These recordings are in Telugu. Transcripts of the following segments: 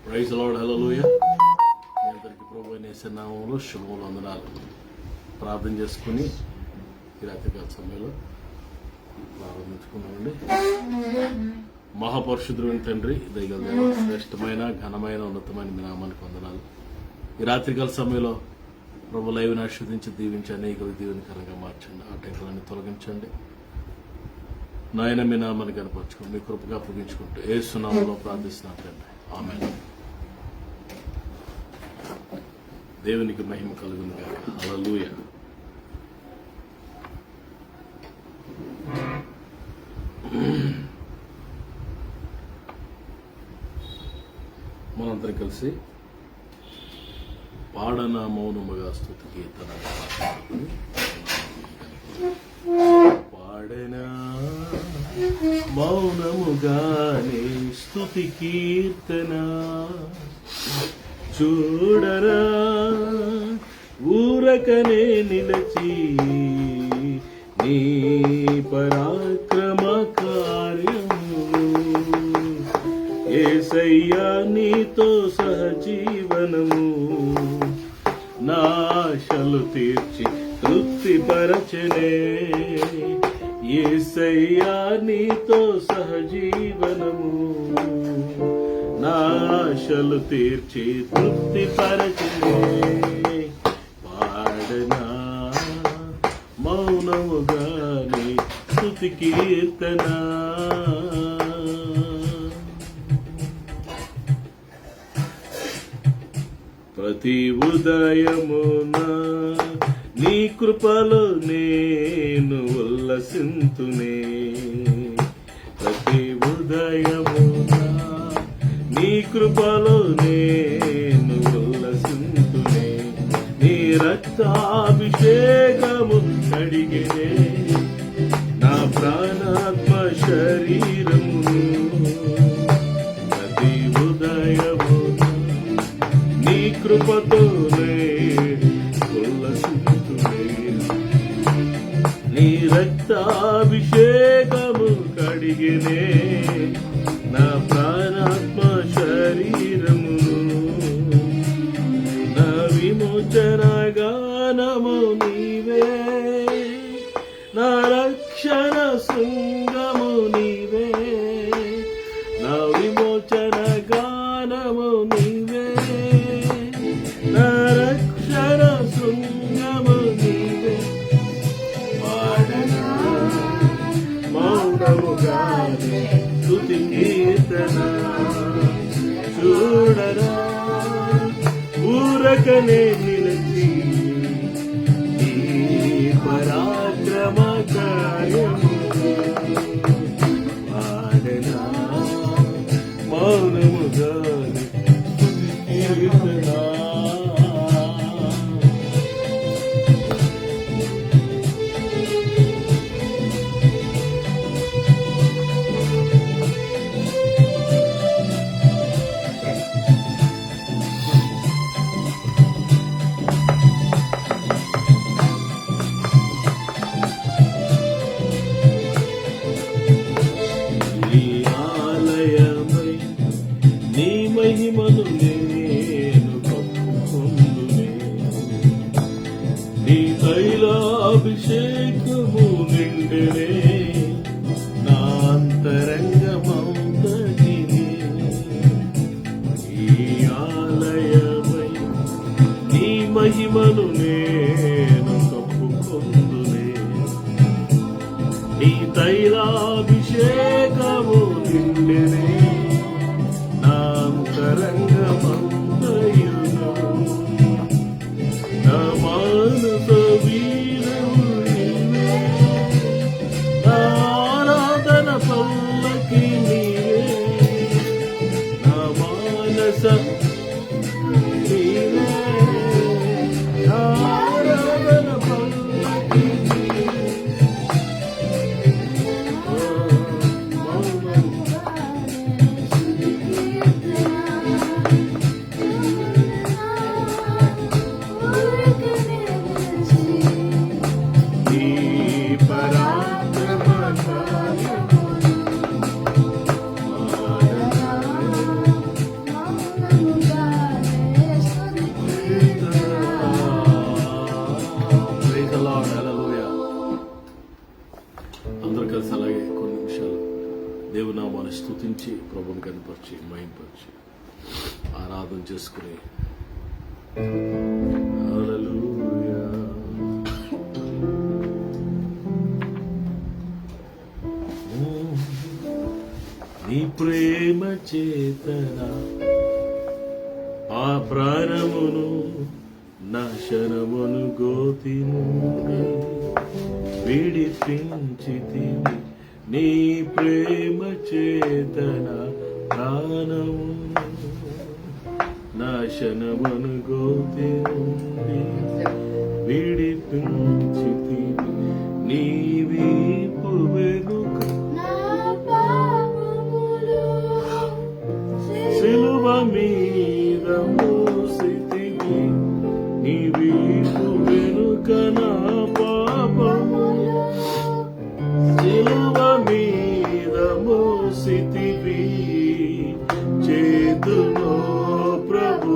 ప్రైజ్ ది లార్డ్, హల్లెలూయా. మీ అందరికీ ప్రభువైన యేసు నామములో శుభములు, వందనాలు. ప్రార్థన చేసుకుని ఈ రాత్రికాల సమయంలో ప్రారంభించుకున్నామండి. మహాపరిశుద్ధుడైన తండ్రి, దయగల దేవ, శ్రేష్టమైన ఘనమైన ఉన్నతమైన మీ నామానికి వందనాలు. ఈ రాత్రికాల సమయంలో ప్రభు లైవ్ని ఆస్వాదించి దీవించి అనేక దీవెనకరంగా మార్చండి. ఆటంకాలన్నీ తొలగించండి. నాయన మీ నామాన్ని కనపరచుకోండి. మీ కృపగా అప్పగించుకుంటూ యేసు నామములో ప్రార్థిస్తున్నాను తండ్రి, ఆమేన్. దేవునికి మహిమ కలుగును గాక, హల్లెలూయా. మనందరం కలిసి పాడన మౌనముగా స్తుతి కీర్తన పాడనా మౌనముగానే స్తుతి కీర్తన చూడరా ఊరకనే నిలచి నీ పరాక్రమ కార్యము యేసయ్యా నీతో సహజీవనము నాశలు తీర్చి తృప్తిపరచనే యేసయ్యా నీతో సహజీవనము నాశలు తీర్చి తృప్తిపరచనే పాడనా మౌనముగానే స్తుతి కీర్తన ప్రతి ఉదయమున నీ కృపలో నేను ఉల్లసింతునే ప్రతి ఉదయమున నీ కృపలో నేను ఉల్లసింతునే నీ రక్తాభిషేకము కడిగినే నా ప్రాణాత్మ శరీరమును ప్రతి ఉదయమున నీ కృపతోనే ఉల్లసింతునే నీ రక్తాభిషేకము కడిగినే నా ప్రాణాత్మ శరీరమును నా విమోచన గానము నీవే నా రక్షణ శృంగము నీవే నా విమోచన గానము నీవే నా రక్షణ శృంగము నీవే పాడనా మౌనముగానే స్తుతి కీర్తన చూడరా ఊరకనే నిలచి నీ పరాక్రమ కార్యము పాడనా మౌనముగానే స్తుతి కీర్తన మహిమను నేను కప్పుకొందునే నీ తైలాభిషేకము నిండెనే నా అంతరంగమంతటిని ఈ ఆలయమై నీ మహిమను నేను కప్పుకొందునే నీ తైలాభిషేకము నిండెనే రంగమంతయును నా మానస వీరము నీవే నా ఆరాధన పల్లకి నీవే నా మానస నీవే నా ఆరాధన పల్లకి నీవే మహింపరిచి ఆరాధన చేసుకుని హల్లెలూయా. నీ ప్రేమ చేతన ఆ ప్రాణమును నాశనమును గోతి నుండి విడిపించితివి. నీ ప్రేమ చేతన ప్రాణమును నాశనమును గోతి నుండి విడిపించితివి. నీ వీపు వెనుక సిలువ మీద మోసితివి. నీ వీపు వెనుక నా పాపములు సిలువ మీద మోసితివి. చేతులో ప్రభు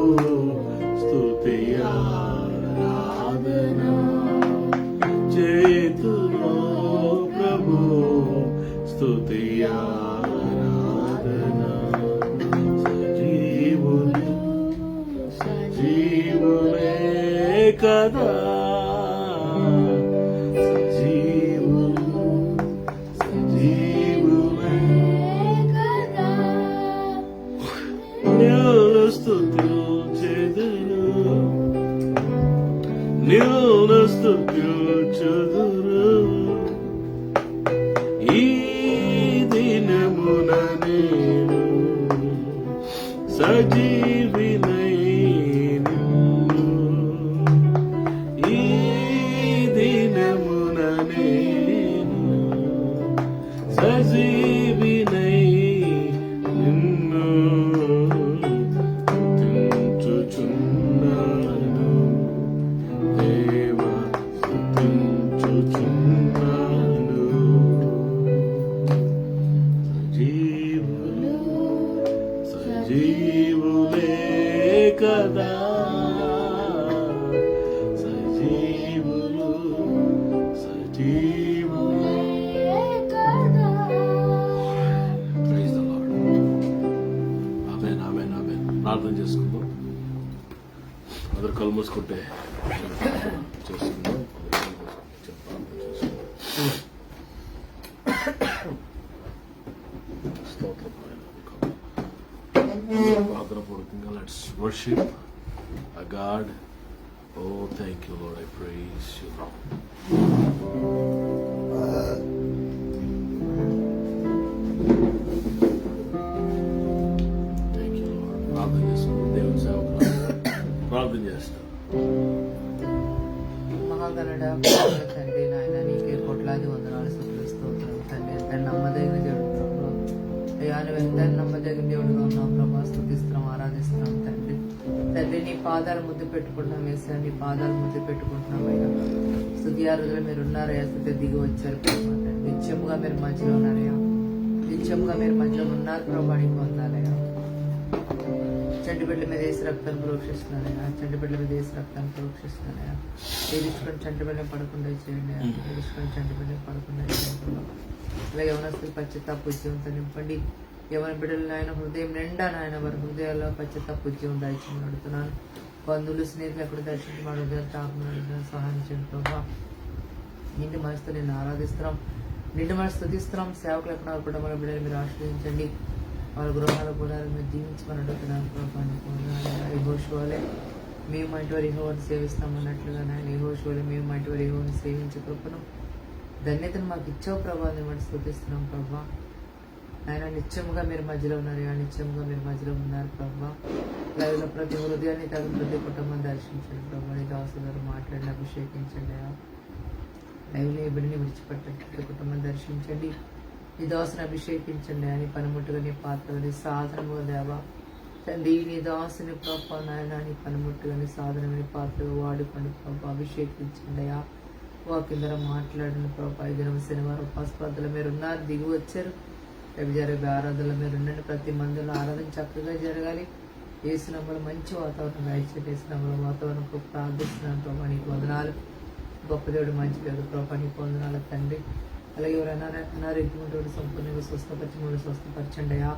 స్తుతి ఆరాధన, చేతులో ప్రభు స్తుతి ఆరాధన. సజీవులే కదా స్తుతించుదురు. ఈ దినమున నేను సజీవినై నిన్ను, ఈ దినమున నేను సజీవినై నిన్ను స్తుతించుచున్నాను. దేవా స్తుతించుచున్నాను. సజీవులే కదా సజీవులే కదా. Praise the Lord. ఆమేన్, ఆమేన్, ఆమేన్. ప్రార్థన చేసుకుందాం. అందరు కళ్ళు మూసుకుంటే చేసుకుందాం. ఆదరపూర్వకంగా let's worship a God. Oh, thank you, Lord. I praise you, Lord. Thank you, Lord. ప్రార్థన చేసుకుందాం. దేవుని సేవకులు ప్రార్థన చేస్తాం. మహాగణుడ తండ్రి, నాయన నీకే కోట్లాది వందనాలు స్తోత్రం తండ్రి. ఎంత నమ్మదగిన దేవుడు ప్రభు, అయ్యా నువ్వు ఎంత నమ్మదగిన దేవుడుగా ఉన్నావు ప్రభా. స్తుతిస్తున్నాం, ఆరాధిస్తున్నాం తండ్రి. తండ్రి నీ పాదాలు ముద్దు పెట్టుకుంటున్నాం వేసా, నీ పాదాలు ముద్దు పెట్టుకుంటున్నాం అయ్యా. స్తుతి ఆరాధనలో మీరు ఉన్నారయ్యా, స్తుతి దిగి వచ్చారు ప్రభా. నిత్యముగా మీరు మధ్యలో ఉన్నారయ్యా, నిత్యముగా మీరు మధ్యలో ఉన్నారు ప్రభా. నీకు వందాలయ్యా. చంటి బిడ్డల మీద వేసి రక్తాన్ని ప్రోక్షిస్తున్నానయ్యా, చంటి బిడ్డల మీద వేసి రక్తాన్ని ప్రోక్షిస్తున్నానయ్యా. ఏడుచుకొని చంటి బిడ్డలు పడకుండా చేయండి, ఏడుచుకొని చంటి బిడ్డలు పడకుండా చేయండి. అలాగే యవనస్తులు పశ్చాత్తాప ఉద్యమంతో నింపండి. యవన బిడ్డలు నాయన హృదయం నిండా నాయన వారి హృదయాల్లో పశ్చాత్తాప ఉద్యమం దయచేయమని అడుగుతున్నాను. బంధువులు స్నేహితులు ఎక్కడ దర్శించి మా హృదయం తాపమని సహాయం చేయండి ప్రభా. నిండి మనసుతో నేను ఆరాధిస్తున్నాం, నిండి మనసు స్తుతిస్తున్నాం. సేవకులు ఎక్కడ కూడా మన బిడ్డలు మీరు ఆశ్రయించండి. వాళ్ళ గృహాల పునాలు మీరు దీవించమని అడుగుతున్నాను ప్రభా. యెహోషువలే మేము మంటి వారి యెహోవాను సేవిస్తాం అన్నట్లుగా నాయన యెహోషువలే మేము మంటి వారి యెహోవాను సేవించే కృపను ధన్యతను మాకు ఇచ్చావు ప్రభా. మేము స్తుతిస్తున్నాం ప్రభా. ఆయన నిత్యముగా మీరు మధ్యలో ఉన్నారు, నిత్యముగా మీరు మధ్యలో ఉన్నారు ప్రభా. లైవ్లో ప్రతి హృదయాన్ని తగిన ప్రతి కుటుంబం దర్శించండి ప్రభా. నీ దాసు గారు మాట్లాడి అభిషేకించండి. లైవ్లో ఈ బిడ్డని విడిచిపెట్టండి, ప్రతి కుటుంబం దర్శించండి. నీ దాసుని అభిషేకించండి. అని పనిముట్టుగా నీ పాత్రగా నీ సాధనముగా దేవా తండ్రి. నీ దాసుని ప్రభా నాయన నీ పనిముట్టుగా నీ సాధనమైన పాత్రగా వాడుకోండి ప్రభా. అభిషేకించండి అయ్యా. వాక్యం ద్వారా మాట్లాడండి ప్రభా. ఈ దినం శనివారం ఉపాసపాతలో మీరు ఉన్నారు, దిగి వచ్చారు. రేపు జరిగే ఆరాధనలో మీరు ఉండండి. ప్రతి మందిలో ఆరాధన చక్కగా జరగాలి. ఏసునమ్మలో మంచి వాతావరణం దయచేసి ఏసునమ్మలో వాతావరణం ప్రార్థిస్తున్నాను ప్రభా. నీకు వందనాలు. గొప్ప దేవుడు, మంచి దేవుడు ప్రభా. నీకు వందనాలు తండ్రి. అలాగే ఎవరైనా అనారోగ్యం సంపూర్ణంగా స్వస్థపరిచి స్వస్థపరచండి అయ్యా.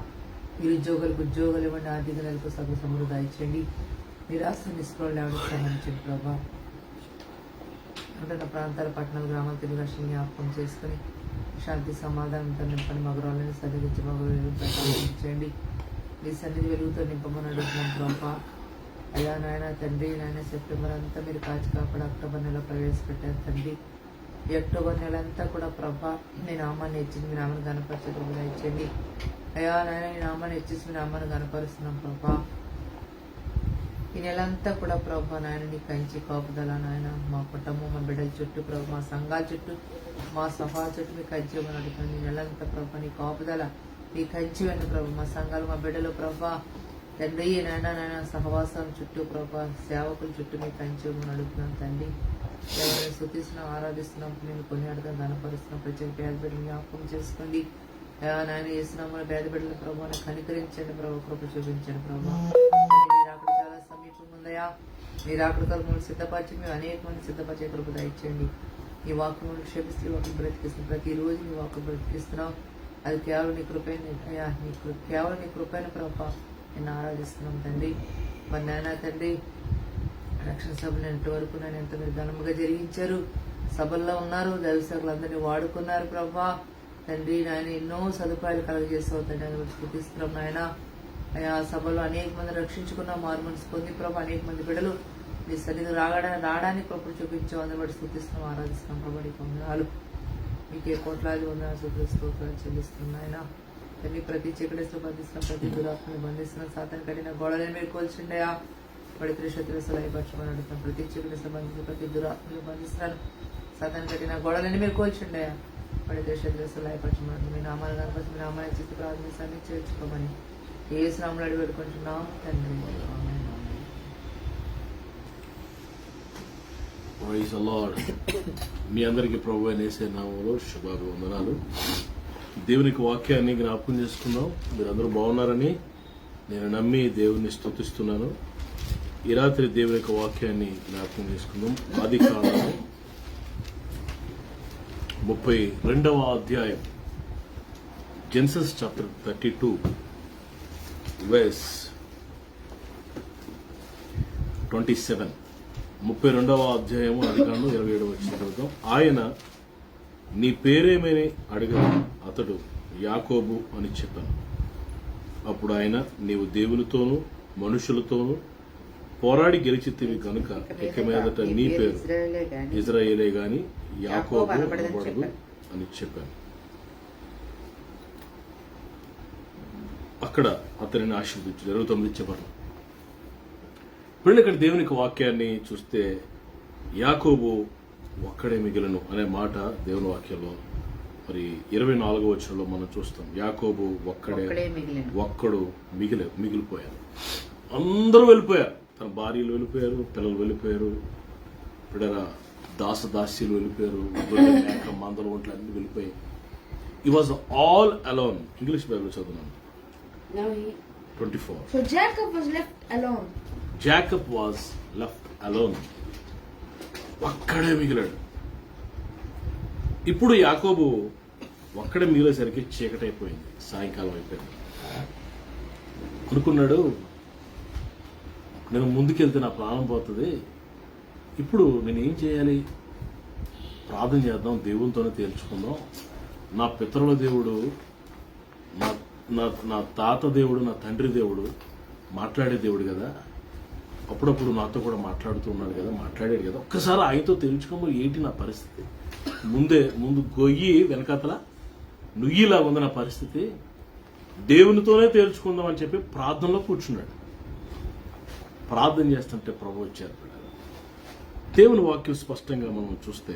నిరుద్యోగులకు ఉద్యోగాలు ఇవ్వండి, ఆర్థిక నెలకు సగ సమృద్ధి ఇచ్చండి, నిరాశ నిస్పృహలు లేవడానికి సంబంధించండి ప్రభా. ఉంటున్న ప్రాంతాల పట్టణాలు గ్రామాలు తెలుగు రాష్ట్రం జ్ఞాపకం చేసుకుని శాంతి సమాధానంతో నింపని మగరాలను సరిగించి మగరు ప్రసాదించండి. మీ సన్నిధి వెలుగుతో నింపమని అడుగుతున్నాం ప్రభా. అయ్యా నాయన తండ్రి, నాయన సెప్టెంబర్ అంతా మీరు కాచి కాపాడు అక్టోబర్ నెల ప్రవేశపెట్టారు తండ్రి. ఈ అక్టోబర్ నెల అంతా కూడా ప్రభా మీ నామాన్ని హెచ్చింది, మీ నామాన్ని కనపరచడం ఇచ్చండి. అయ్యా నాయన ఈ నామాన్ని హెచ్చేసి మీ నామాన్ని కనపరుస్తున్నాం ప్రభా. ఈ నెలంతా కూడా ప్రభా నాయన నీ కంచి కాపుదల నాయన మా కుటుంబం, మా బిడ్డల చుట్టూ ప్రభు, మా సంఘాల చుట్టూ, మా సభా చుట్టూ మీ కంచి ఇవ్వని అడుగుతుంది. ఈ నెలంతా ప్రభా నీ కాపుదల, నీ కంచి వెండి ప్రభు, మా సంఘాలు, మా బిడ్డలు ప్రభా తండ్రి నాయన సహవాసం చుట్టూ ప్రభా, సేవకుల చుట్టూ మీ కంచి ఇవ్వని అడుగుతున్నాం తండ్రి. ఎవరైనా స్తుతిస్తున్నాం, ఆరాధిస్తున్నాం, నేను కొనియాడుగా ధనపరుస్తున్నాం. ప్రత్యేక పేద బిడ్డలు జ్ఞాపకం చేసుకోండి. నాయన చేస్తున్నాము పేద బిడ్డల ప్రభావం కనికరించండి ప్రభు, కృప చూపించండి ప్రభా. మీరు అక్కడ చాలా సమీపంగా ఉందయా, మీరు అక్కడ కలుపులు సిద్ధపరిచి మేము అనేక మంది సిద్ధపరిచే కృప దయచేయండి. ఈ వాక్యం క్షేపిస్తూ వాక్యం బ్రతికిస్తున్నాం, ప్రతిరోజు నీ వాక్యం బ్రతికిస్తున్నాం. అది కేవలం నీ కృపైన అయ్యా, కేవలం నీ కృపైన ప్రభా నేను ఆరాధిస్తున్నాం తండ్రి. మరి నాయన తండ్రి రక్షణ సభలు ఎంతవరకు నేను ఎంత మీరు ఘనముగా జరిగించారు, సభల్లో ఉన్నారు, దైవసేవకులందరినీ వాడుకున్నారు ప్రభా తండ్రి. నాయన ఎన్నో సదుపాయాలు కలుగజేస్తావు తండ్రి, అని స్థుతిస్తున్నాం నాయన. ఆ సభలో అనేక మంది రక్షించుకున్న మారు మనసు పొంది ప్రభా, అనేక మంది బిడ్డలు నీ సన్నిధి రావడానికి కృపను చూపించావు, అందరి బట్టి స్థుతిస్తున్నాం, ఆరాధిస్తున్నాం ప్రభా. నీకు వందనాలు, మీకే కోట్లాది వందనాలు స్తోత్రాలు చెల్లిస్తున్నాం ఆయన తండ్రి. ప్రతి చీకటిలో బంధిస్తున్నాం, ప్రతి దురాత్మని బంధిస్తున్నాం, సాతాను కట్టిన గోడలను మీరు కోల్చిండయా, పడితే శత్రువులు లయపరచుకొని అడుగుతాం. ప్రతి చీకటిలో బంధించిన ప్రతి దురాత్మని బంధిస్తున్నాను, సాతాను కట్టిన గోడలని మీరు కోల్చిండయా, పడితే శత్రువులు లయపరచమని మీ నామాలు కనపడి మీ నామాన్ని చిత్త ప్రార్థిస్తాన్ని చేర్చుకోమని ఏ స్నాములు అడిగి పెట్టుకుంటున్నాం తండ్రి. Praise the lord. మీ అందరికీ ప్రభు అయిన యేసయ్య నామములో శుభాభివందనాలు. దేవునికి వాక్యాన్ని జ్ఞాపకం చేసుకున్నాం. మీరందరూ బాగున్నారని నేను నమ్మి దేవుని స్తుతిస్తున్నాను. ఈ రాత్రి దేవుని యొక్క వాక్యాన్ని జ్ఞాపకం చేసుకుందాం. ఆదికాండము 32వ అధ్యాయం, జెనసిస్ చాప్టర్ 32 verse 27. 32వ అధ్యాయము ఆదికాండం 27వ వచనం చదువుతాం. ఆయన నీ పేరేమని అడగగా అతడు యాకోబు అని చెప్పాను. అప్పుడు ఆయన నీవు దేవునితోనూ మనుషులతోనూ పోరాడి గెలిచితివి కనుక ఇక మీదట నీ పేరు ఇజ్రాయేలే గాని యాకోబు అనబడదు అని చెప్పాను. అక్కడ అతనిని ఆశీర్వదించి 29 ఇచ్చేవారు. ఇప్పుడు ఇక్కడ దేవునికి వాక్యాన్ని చూస్తే యాకోబు ఒక్కడే మిగిలను అనే మాట దేవుని వాక్యంలో మరి 24వ వచనంలో మనం చూస్తాం. యాకోబు ఒక్కడు మిగిలిపోయారు. అందరూ వెళ్ళిపోయారు. తన భార్యలు వెళ్ళిపోయారు, పిల్లలు వెళ్ళిపోయారు, పిల్లల దాసదాస్యులు వెళ్ళిపోయారు, మేక మందలు ఒంట్లు అన్ని వెళ్ళిపోయాయి. He was all alone. English Bible చదువున్నాను. 24. So Jacob was left alone. Jacob was left alone. ఒక్కడే మిగిలాడు. ఇప్పుడు యాకోబు ఒక్కడే మిగిలేసరికి చీకటి అయిపోయింది, సాయంకాలం అయిపోయింది. అనుకున్నాడు, నేను ముందుకెళ్తే నా ప్రాణం పోతుంది, ఇప్పుడు నేను ఏం చేయాలి? ప్రార్థన చేద్దాం, దేవునితోనే తేల్చుకుందాం. నా పితరుల దేవుడు, నా తాత దేవుడు, నా తండ్రి దేవుడు మాట్లాడే దేవుడు కదా, అప్పుడప్పుడు నాతో కూడా మాట్లాడుతూ ఉన్నాడు కదా, మాట్లాడాడు కదా, ఒక్కసారి ఆయనతో తెలుసుకోమో ఏంటి నా పరిస్థితి, ముందు గొయ్యి వెనకాతల నుయ్యిలా ఉంది నా పరిస్థితి, దేవునితోనే తేల్చుకుందాం అని చెప్పి ప్రార్థనలో కూర్చున్నాడు. ప్రార్థన చేస్తుంటే ప్రభు వచ్చారు. దేవుని వాక్యం స్పష్టంగా మనం చూస్తే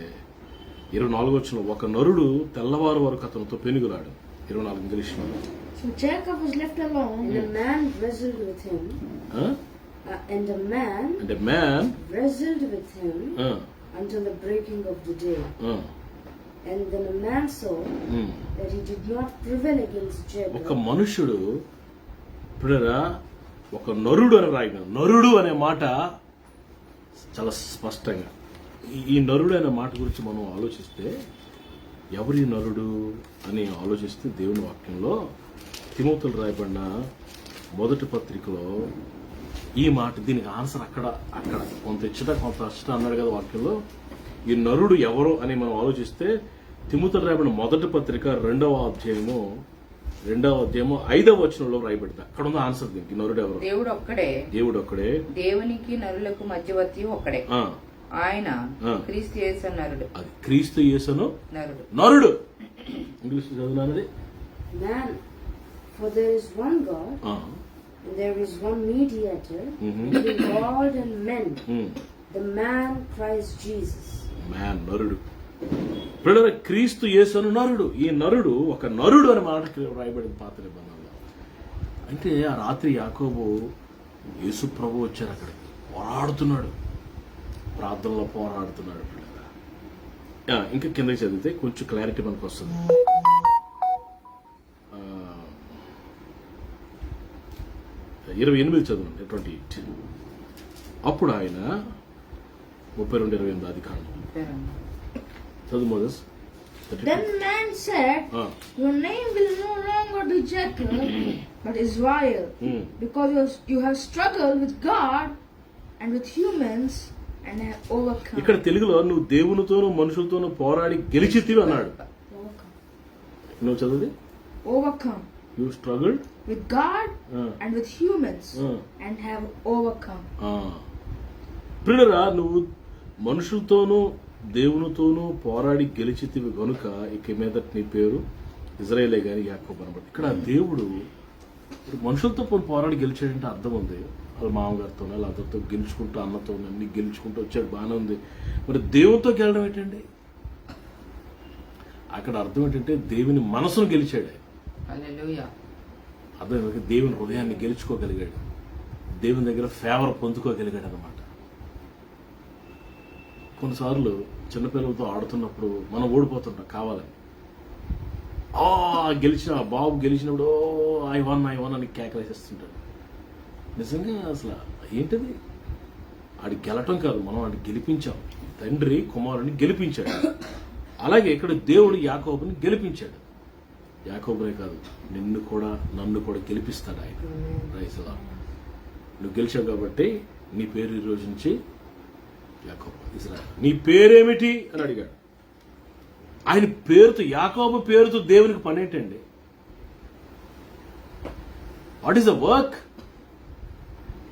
24వ వచనంలో ఒక నరుడు తెల్లవారు వరకు అతనితో పెనుగులాడు. 24 ఇంగ్లీష్లో. So Jacob was left alone, and a man wrestled with him. And a man wrestled with him until the breaking of the day. And then a man saw that he did not prevail against Jacob. ఒక మనుషుడు పిల్లరా, ఒక నరుడు అని రాయగా, నరుడు అనే మాట చాలా స్పష్టంగా, ఈ నరుడు అనే మాట గురించి మనం ఆలోచిస్తే ఎవరి నరుడు అని ఆలోచిస్తే దేవుని వాక్యంలో తిమోతికి రాయబడిన మొదటి పత్రికలో ఈ మాట, దీనికి ఆన్సర్ అక్కడ కొంత ఇచ్చట కొంత అచ్చట అన్నాడు కదా వాక్యంలో. ఈ నరుడు ఎవరు అని మనం ఆలోచిస్తే తిమోతికి రాయబడిన మొదటి పత్రిక 2వ అధ్యాయము 5వ వచనంలో రాయబడింది. అక్కడ ఉన్న ఆన్సర్ దీనికి. నరుడు ఎవరు? దేవుడు ఒక్కడే. దేవునికి నరులకు మధ్యవర్తి ఒక్కడే. ఆయన క్రీస్తు యేసు నరుడు. అది క్రీస్తు యేసును నరుడు. English చదువునది. Man, for there is one God, and there is one mediator between God and men, the man Christ Jesus. Man, నరుడు. పిల్లల క్రీస్తు యేసును నరుడు. ఈ నరుడు ఒక నరుడు అని మాటకి రాయబడింది పాత నిబంధనలో. అంటే ఆ రాత్రి యాకోబు యేసు ప్రభు వచ్చారు, అక్కడికి పోరాడుతున్నాడు, ప్రార్థనలో పోరాడుతున్నాడు. ఇంకా కిందకి చదివితే కొంచెం క్లారిటీ మనకు వస్తుంది. 28 చదవండి. 28. అప్పుడు ఆయన 32:28 అధికారం చదువు Moses. Then man said, your name will no longer be Jacob, but Israel, because you have struggled with God and with humans and have overcome. ఇక్కడ తెలుగులో నువ్వు దేవునితోనూ మనుషులతోనూ పోరాడి గెలిచితివి అన్నాడు. నువ్వు చదువుది. Overcome. You struggled with God and with humans and have overcome. ప్రియులరా, నువ్వు మనుషులతోనూ దేవునితోనూ పోరాడి గెలిచితివి గనుక ఇక మీద నీ పేరు ఇజ్రాయేలే గాని యాకోబు అనబడి. ఇక్కడ దేవుడు మనుషులతో పోరాడి గెలిచాడంటే అర్థం ఉంది. వాళ్ళ మామగారితో వాళ్ళ అద్దరితో గెలుచుకుంటూ, అన్నతో అన్ని గెలుచుకుంటూ వచ్చాడు, బాగానే ఉంది. మరి దేవునితో గెలడం ఏంటండి? అక్కడ అర్థం ఏంటంటే దేవుని మనసును గెలిచాడు. అర్థం ఏంటంటే దేవుని హృదయాన్ని గెలుచుకోగలిగాడు, దేవుని దగ్గర ఫేవర్ పొందుకోగలిగాడు అనమాట. కొన్నిసార్లు చిన్నపిల్లలతో ఆడుతున్నప్పుడు మనం ఓడిపోతుంటాం కావాలని. బాబు గెలిచినప్పుడు ఐ వన్ అని కేకలేసేస్తుంటాడు. నిజంగా అసలు ఏంటది? ఆడి గెలటం కాదు, మనం ఆడి గెలిపించాం. తండ్రి కుమారుని గెలిపించాడు. అలాగే ఇక్కడ దేవుడు యాకోబుని గెలిపించాడు. యాకోబునే కాదు, నన్ను కూడా గెలిపిస్తాడు ఆయన. రైతులా నువ్వు గెలిచావు కాబట్టి నీ పేరు ఈ రోజు నుంచి యాకోబు, ఇజ్రాయెల్. నీ పేరేమిటి అని అడిగాడు. ఆయన పేరుతో, యాకోబు పేరుతో దేవునికి పని ఏంటండి? What is the work?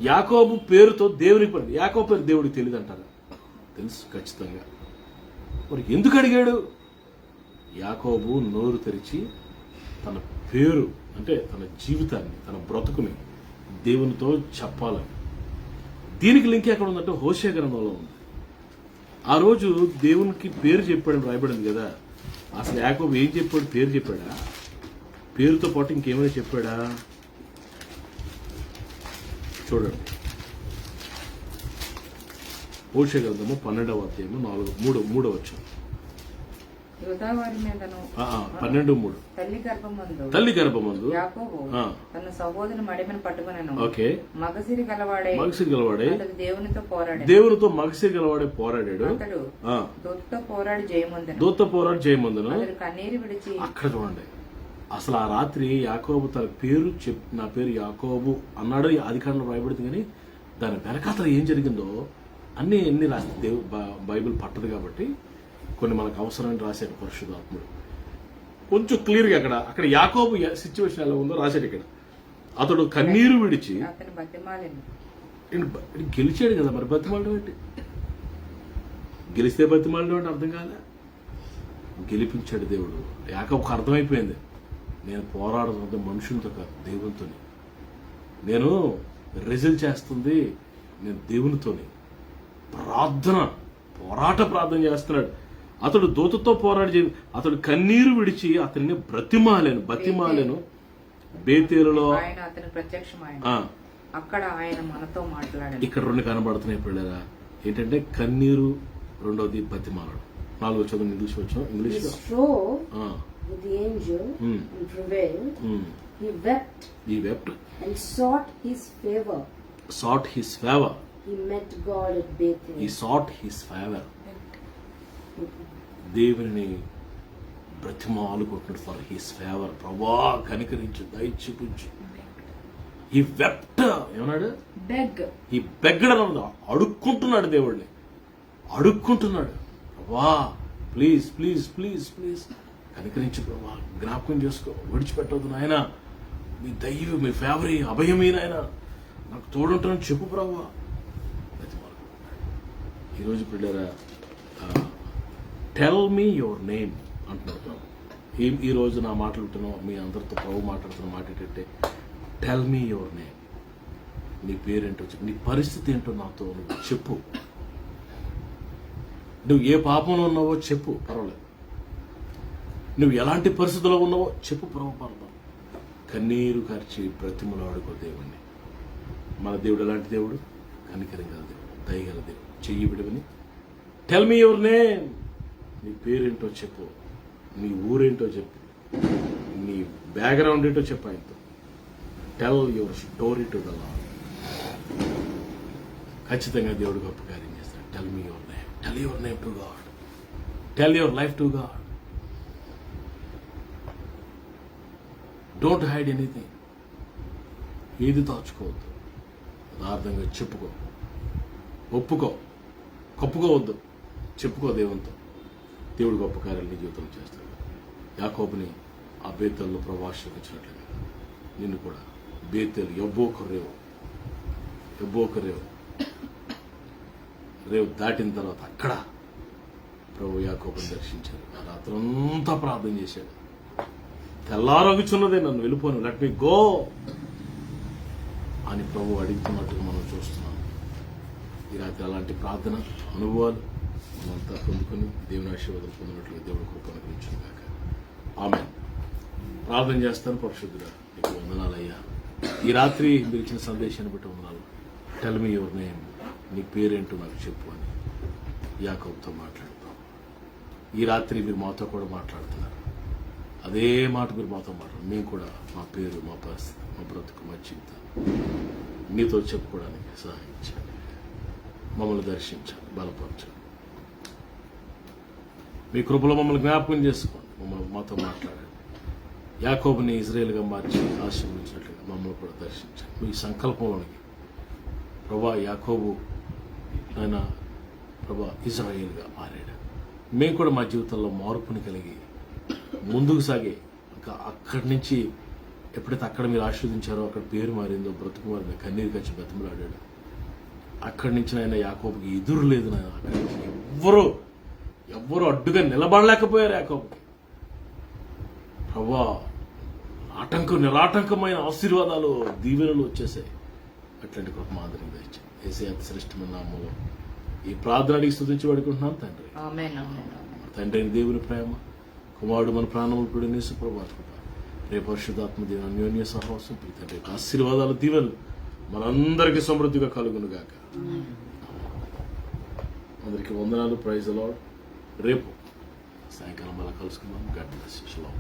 యాకోబు పేరుతో దేవునికి పని. యాకోబు పేరు దేవుడికి తెలియదు అంటారా? తెలుసు ఖచ్చితంగా. మరి ఎందుకు అడిగాడు? యాకోబు నోరు తెరిచి తన పేరు అంటే తన జీవితాన్ని, తన బ్రతుకుని దేవునితో చెప్పాలని. దీనికి లింక్ ఎక్కడ ఉందంటే హోషే గ్రంథంలో ఉంది. ఆ రోజు దేవునికి పేరు చెప్పాడని రాయబడింది కదా. అసలు యాకోబు ఏం చెప్పాడు? పేరు చెప్పాడా? పేరుతో పాటు ఇంకేమైనా చెప్పాడా? చూడండి, హోషే గ్రంథము 12వ అధ్యాయము 3వ వచనం. 12:3 తల్లి గర్భమందు యాకోబు తన సహోదరుని మడిమను పట్టుకునేను. ఓకే, మగసిరి గలవాడే దేవునితో మగసిరి గలవాడే పోరాడాడు. అతడు దూతతో పోరాడి జయమందును కన్నీరు విడిచి. అక్కడ చూడండి, అసలు ఆ రాత్రి యాకోబు తన పేరు నా పేరు యాకోబు అన్నాడు. అధికారంలో రాయబడింది. కానీ దాని వెనకాతల ఏం జరిగిందో ఎన్ని రాస్తే బైబిల్ పట్టదు కాబట్టి కొన్ని మనకు అవసరమని రాశాడు పరిశుద్ధాత్ముడు. కొంచెం క్లియర్గా అక్కడ యాకోబు సిచ్యువేషన్ ఎలా ఉందో రాశాడు. ఇక్కడ అతడు కన్నీరు విడిచి గెలిచాడు కదా. మరి బతిమాలడం ఏంటి? గెలిస్తే బతిమాలడం అంటే అర్థం కాదా? గెలిపించాడు దేవుడు. యాకోబుకు అర్థమైపోయింది, నేను పోరాడుతున్నది మనుషులతో కాదు, దేవునితోని. నేను రిజల్ట్ చేస్తుంది నేను దేవునితోని. పోరాట ప్రార్థన చేస్తున్నాడు. అతడు దూతతో పోరాడి అతడు కన్నీరు విడిచి అతన్ని బతిమాలేను బేతేలులో. అక్కడ ఆయన మనతో మాట్లాడాడు. ఇక్కడ 2 కనబడుతున్నాయి పిల్లరా. ఏంటంటే కన్నీరు, రెండోది బతిమాలడు. 4వ చదువు ఇంగ్లీష్ వచ్చాం. English with the angel and prevailed. He wept and sought his favor. He met God at Bethel. దేవుని బ్రతిమాలుకుంటున్నాడు ఫర్ హిస్ ఫేవర్. ప్రభా కనికరించు, దయ చూపించు. ఈ వెప్ట ఏమన్నాడు, ఈ బెగ్గడను అడుక్కుంటున్నాడు, దేవుడిని అడుక్కుంటున్నాడు. ప్రభా ప్లీజ్ ప్లీజ్ ప్లీజ్ ప్లీజ్ కనికరించు ప్రభా, జ్ఞాపకం చేసుకో, విడిచిపెట్టవద్దు నాయన, మీ దైవ మీ ఫేవరీ అభయమే నాయన, నాకు తోడుంటానని చెప్పు ప్రభా. ఈరోజు పిల్లరా టెల్ మీ యువర్ నేమ్ అంటున్నారు ప్రభు. ఈ రోజు నా మాట్లాడుతున్నా మీ అందరితో ప్రభు మాట్లాడుతున్న మాట ఏంటంటే టెల్ మీ యువర్ నేమ్. నీ పేరేంటో చెప్పు, నీ పరిస్థితి ఏంటో నాతో నువ్వు చెప్పు. నువ్వు ఏ పాపంలో ఉన్నావో చెప్పు, పర్వాలేదు. నువ్వు ఎలాంటి పరిస్థితుల్లో ఉన్నావో చెప్పు ప్రభు, పర్వాలేదు. కన్నీరు కార్చి బ్రతిమలు ఆడుకో దేవుణ్ణి. మన దేవుడు ఎలాంటి దేవుడు, కనికరం గల దేవుడు, దయగల దేవుడు. చెయ్యి విడవని టెల్ మీ యువర్ నేమ్. నీ పేరేంటో చెప్పు, నీ ఊరేంటో చెప్పు, నీ బ్యాక్గ్రౌండ్ ఏంటో చెప్పు ఆయనతో. Tell your story to the lord. ఖచ్చితంగా దేవుడు గొప్ప కార్యం చేస్తాడు. Tell me your name, tell your name to God, tell your life to God. Don't hide anything. ఏది దాచుకోవద్దు, యథార్థంగా చెప్పుకో, ఒప్పుకో, కప్పుకోవద్దు, చెప్పుకో దేవునితో. దేవుడు గొప్ప కార్యాలు నీ జీవితంలో చేస్తాడు. యాకోబుని ఆ బేతల్లో ప్రభు ఆశీర్వదించినట్లుగా నిన్ను కూడా బేతేలు ఎబ్బోక రేవు దాటిన తర్వాత అక్కడ ప్రభు యాకోబుని దర్శించారు. ఆ రాత్రంతా ప్రార్థన చేశాడు. తెల్లారగుచున్నదే, నన్ను వెళ్ళిపోను, లెట్ మీ గో అని ప్రభు అడుగుతున్నట్టుగా మనం చూస్తున్నాం. ఈ రాత్రి అలాంటి ప్రార్థన అనుభవాలు మనంతా పొందుకొని దేవుని ఆశీర్వాదం పొందినట్లుగా దేవుడు కృప అనుగ్రహించును గాక. ఆమేన్. ప్రార్థన చేస్తాను. పరిశుద్ధుడా నీకు వందనాలయ్యా. ఈ రాత్రి మీరు ఇచ్చిన సందేశాన్ని బట్టి వందనాలు. టెల్ మీ యువర్ నేమ్, నీ పేరేంటో నాకు చెప్పు అని యాకోబుతో మాట్లాడుతాం. ఈ రాత్రి మీరు మాతో కూడా మాట్లాడుతున్నారు. అదే మాట మీరు మాతో మాట్లాడు. మేము కూడా మా పేరు, మా పరిస్థితి, మా బ్రతుకు, మా జీవితం నీతో చెప్పుకోవడానికి సహాయించండి. మమ్మల్ని దర్శించాలి, బలపరచాలి. మీ కృపలో మమ్మల్ని జ్ఞాపకం చేసుకోండి. మమ్మల్ని మాతో మాట్లాడండి. యాకోబుని ఇజ్రాయేల్గా మార్చి ఆశీర్వదించినట్లుగా మమ్మల్ని కూడా దర్శించండి. మీ సంకల్పంలోనికి ప్రభా యాకోబు ఆయన ప్రభా ఇజ్రాయేల్గా మారాడు. మేము కూడా మా జీవితంలో మార్పుని కలిగి ముందుకు సాగే, ఇంకా అక్కడి నుంచి ఎప్పుడైతే అక్కడ మీరు ఆశీర్వదించారో అక్కడ పేరు మారిందో, బ్రతుకు మారిందో, కన్నీరు కచ్చి బతిమలాడాడు. అక్కడి నుంచి ఆయన యాకోబుకి ఎదురు లేదు. నాయన అక్కడి నుంచి ఎవ్వరు అడ్డుగా నిలబడలేకపోయారు యాకోబుకి. ప్రభా నిరాటంకమైన ఆశీర్వాదాలు, దీవెనలు వచ్చేసాయి. అట్లాంటి కృప మాదిరి దయచేయండి. యేసయ్య అతి శ్రేష్టమైన నామములో ఈ ప్రార్థన అడిగి స్తుతించి పడుకుంటున్నాను తండ్రి. తండ్రి అయిన దేవుని ప్రేమ, కుమారుడు మన ప్రాణములు కూడా నేసు ప్రభా కృప, రేపు పరిశుద్ధాత్మ దేవుని అన్యోన్య సహవాసం, తండ్రి ఆశీర్వాదాలు, దీవెనలు మనందరికీ సమృద్ధిగా కలుగును గాక. అందరికీ వందనాలు. Praise the Lord. రేపు సాయంకాలం మళ్ళీ కలుసుకుందాం. God bless you. షలోమ్.